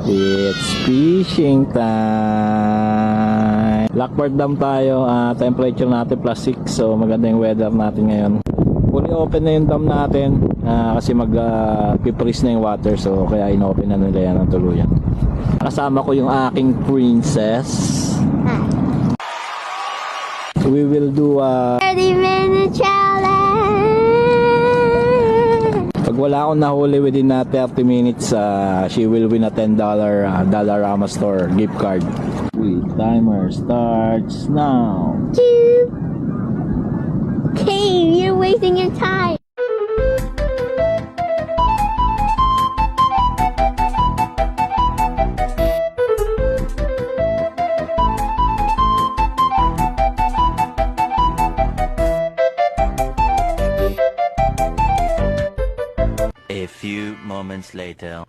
It's fishing time. Lockport Dam tayo. Temperature natin +6. So maganda yung weather natin ngayon. Fully open na yung dam natin kasi mag-freeze na yung water. So kaya inopen na nila yan ng tuluyan. Kasama ko yung aking princess. So we will do 30-minute challenge. pag wala akong nahuli within 30 minutes, she will win a $10 Dollarama store gift card. Timer starts now. Okay, you're wasting your time. A few moments later.